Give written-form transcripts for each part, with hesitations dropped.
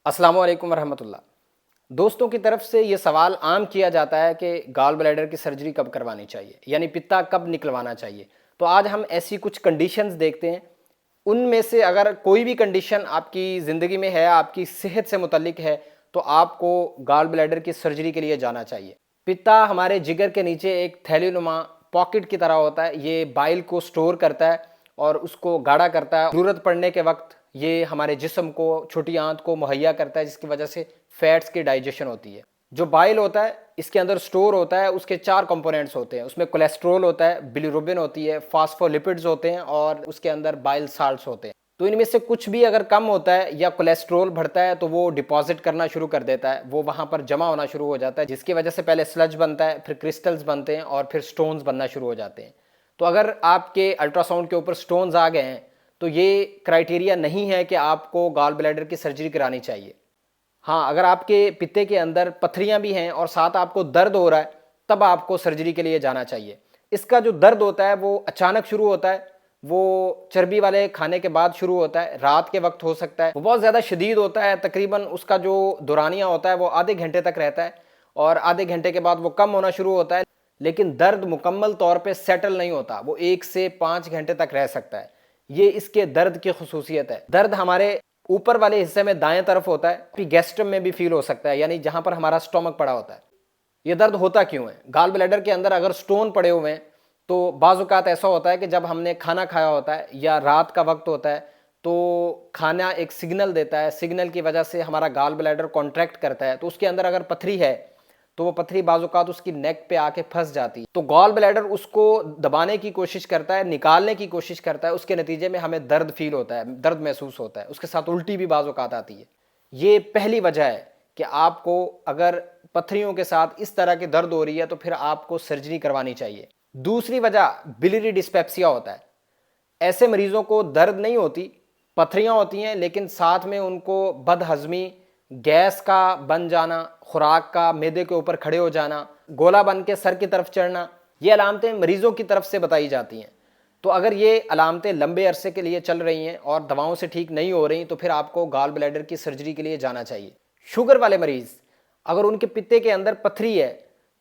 अस्सलामु अलैकुम वरहमतुल्लाह। दोस्तों की तरफ से ये सवाल आम किया जाता है कि गॉल ब्लैडर की सर्जरी कब करवानी चाहिए, यानी पित्ता कब निकलवाना चाहिए। तो आज हम ऐसी कुछ कंडीशंस देखते हैं, उनमें से अगर कोई भी कंडीशन आपकी ज़िंदगी में है, आपकी सेहत से मुतल्लिक है, तो आपको गॉल ब्लैडर की सर्जरी के लिए जाना चाहिए। पित्ता हमारे जिगर के नीचे एक थैलीनुमा पॉकेट की तरह होता है। ये बाइल को स्टोर करता है और उसको गाढ़ा करता है। ज़रूरत पड़ने के वक्त ये हमारे जिस्म को, छोटी आंत को मुहैया करता है, जिसकी वजह से फैट्स की डाइजेशन होती है। जो बाइल होता है इसके अंदर स्टोर होता है, उसके 4 कंपोनेंट्स होते हैं। उसमें कोलेस्ट्रॉल होता है, बिलिरुबिन होती है, फास्फोलिपिड्स होते हैं और उसके अंदर बाइल साल्ट्स होते हैं। तो इनमें से कुछ भी अगर कम होता है या कोलेस्ट्रॉल बढ़ता है तो वो डिपॉजिट करना शुरू कर देता है, वो वहाँ पर जमा होना शुरू हो जाता है, जिसकी वजह से पहले स्लज बनता है, फिर क्रिस्टल्स बनते हैं और फिर स्टोन्स बनना शुरू हो जाते हैं। तो अगर आपके अल्ट्रासाउंड के ऊपर स्टोन्स आ गए हैं तो ये क्राइटेरिया नहीं है कि आपको गॉल ब्लैडर की सर्जरी करानी चाहिए। हाँ, अगर आपके पित्ते के अंदर पथरियाँ भी हैं और साथ आपको दर्द हो रहा है, तब आपको सर्जरी के लिए जाना चाहिए। इसका जो दर्द होता है वो अचानक शुरू होता है, वो चर्बी वाले खाने के बाद शुरू होता है, रात के वक्त हो सकता है, वो बहुत ज़्यादा शदीद होता है। तकरीबन उसका जो दौरानिया होता है वो आधे घंटे तक रहता है और आधे घंटे के बाद वो कम होना शुरू होता है, लेकिन दर्द मुकम्मल तौर पे सेटल नहीं होता, वो 1 से 5 घंटे तक रह सकता है। ये इसके दर्द की खुसूसियत है। दर्द हमारे ऊपर वाले हिस्से में दाएं तरफ होता है, फिर गैस्ट्रम में भी फील हो सकता है, यानी जहां पर हमारा स्टोमक पड़ा होता है। ये दर्द होता क्यों है? गॉल ब्लैडर के अंदर अगर स्टोन पड़े हुए हैं तो बाज़ औक़ात ऐसा होता है कि जब हमने खाना खाया होता है या रात का वक्त होता है तो खाना एक सिग्नल देता है, सिग्नल की वजह से हमारा गॉल ब्लैडर कॉन्ट्रैक्ट करता है, तो उसके अंदर अगर पथरी है तो वो पथरी बाज़ औक़ात उसकी नेक पे आके फंस जाती है। तो गॉल ब्लैडर उसको दबाने की कोशिश करता है, निकालने की कोशिश करता है, उसके नतीजे में हमें दर्द फील होता है, दर्द महसूस होता है, उसके साथ उल्टी भी बाज़ औक़ात आती है। ये पहली वजह है कि आपको अगर पथरियों के साथ इस तरह की दर्द हो रही है तो फिर आपको सर्जरी करवानी चाहिए। दूसरी वजह बिलियरी डिस्पेप्सिया होता है। ऐसे मरीजों को दर्द नहीं होती, पथरियाँ होती हैं, लेकिन साथ में उनको बदहज़मी, गैस का बन जाना, खुराक का मैदे के ऊपर खड़े हो जाना, गोला बन के सर की तरफ चढ़ना, ये अलामतें मरीज़ों की तरफ से बताई जाती हैं। तो अगर ये अलामतें लंबे अरसे के लिए चल रही हैं और दवाओं से ठीक नहीं हो रही, तो फिर आपको गॉल ब्लैडर की सर्जरी के लिए जाना चाहिए। शुगर वाले मरीज़, अगर उनके पित्ते के अंदर पथरी है,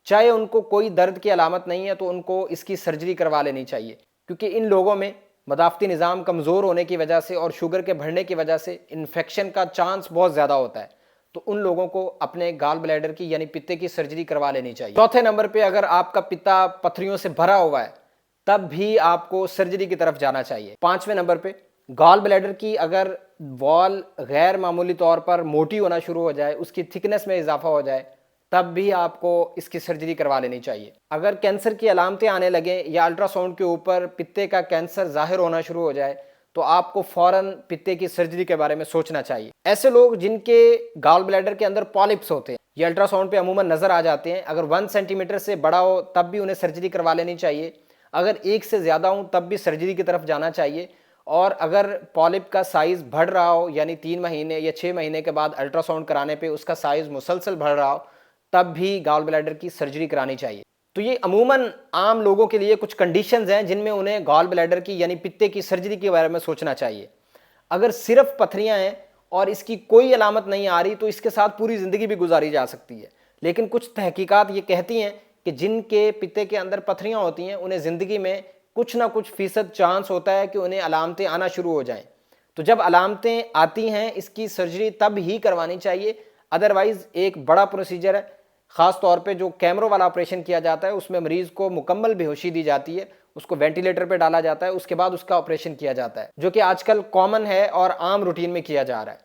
चाहे उनको कोई दर्द की अलामत नहीं है, तो उनको इसकी सर्जरी करवा लेनी चाहिए, क्योंकि इन लोगों में मदाफ़ती निज़ाम कमज़ोर होने की वजह से और शुगर के बढ़ने की वजह से इन्फेक्शन का चांस बहुत ज़्यादा होता है। तो उन लोगों को अपने गॉल ब्लैडर की यानी पित्ते की सर्जरी करवा लेनी चाहिए। चौथे नंबर पे अगर आपका पित्ता पथरियों से भरा हुआ है, तब भी आपको सर्जरी की तरफ जाना चाहिए। पाँचवें नंबर पे गॉल ब्लैडर की अगर वॉल गैर मामूली तौर पर मोटी होना शुरू हो जाए, उसकी थिकनेस में इजाफा हो जाए, तब भी आपको इसकी सर्जरी करवा लेनी चाहिए। अगर कैंसर की अलामतें आने लगें या अल्ट्रासाउंड के ऊपर पित्ते का कैंसर जाहिर होना शुरू हो जाए, तो आपको फ़ौरन पित्ते की सर्जरी के बारे में सोचना चाहिए। ऐसे लोग जिनके गॉल ब्लैडर के अंदर पॉलिप्स होते हैं, ये अल्ट्रासाउंड पे अमूमन नज़र आ जाते हैं। अगर 1 सेंटीमीटर से बड़ा हो तब भी उन्हें सर्जरी करवा लेनी चाहिए। अगर 1 से ज़्यादा हो तब भी सर्जरी की तरफ जाना चाहिए। और अगर पॉलिप का साइज़ बढ़ रहा हो, यानी 3 महीने या 6 महीने के बाद अल्ट्रासाउंड कराने पे उसका साइज़ मुसलसल बढ़ रहा हो, तब भी गॉल ब्लैडर की सर्जरी करानी चाहिए। तो ये अमूमन आम लोगों के लिए कुछ कंडीशंस हैं जिनमें उन्हें गॉल ब्लैडर की यानी पित्ते की सर्जरी के बारे में सोचना चाहिए। अगर सिर्फ पथरियां हैं और इसकी कोई अलामत नहीं आ रही तो इसके साथ पूरी ज़िंदगी भी गुजारी जा सकती है, लेकिन कुछ तहकीकात ये कहती हैं कि जिनके पित्ते के अंदर पथरियां होती हैं उन्हें ज़िंदगी में कुछ ना कुछ फ़ीसद चांस होता है कि उन्हें अलामतें आना शुरू हो जाएँ। तो जब अलामतें आती हैं इसकी सर्जरी तब ही करवानी चाहिए, अदरवाइज़ एक बड़ा प्रोसीजर है। ख़ास तौर पे जो कैमरों वाला ऑपरेशन किया जाता है उसमें मरीज़ को मुकम्मल बेहोशी दी जाती है, उसको वेंटिलेटर पे डाला जाता है, उसके बाद उसका ऑपरेशन किया जाता है, जो कि आजकल कॉमन है और आम रूटीन में किया जा रहा है।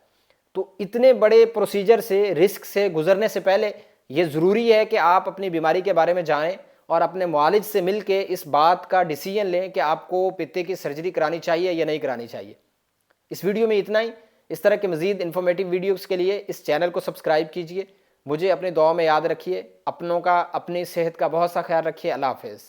तो इतने बड़े प्रोसीजर से, रिस्क से गुजरने से पहले ये ज़रूरी है कि आप अपनी बीमारी के बारे में जानें और अपने मुआलिज से मिल के इस बात का डिसीजन लें कि आपको पित्ते की सर्जरी करानी चाहिए या नहीं करानी चाहिए। इस वीडियो में इतना ही। इस तरह के मज़ीद इन्फॉर्मेटिव वीडियोज़ के लिए इस चैनल को सब्सक्राइब कीजिए। मुझे अपनी दुआ में याद रखिए। अपनों का, अपनी सेहत का बहुत सा ख्याल रखिए। अल्लाह हाफ़िज़।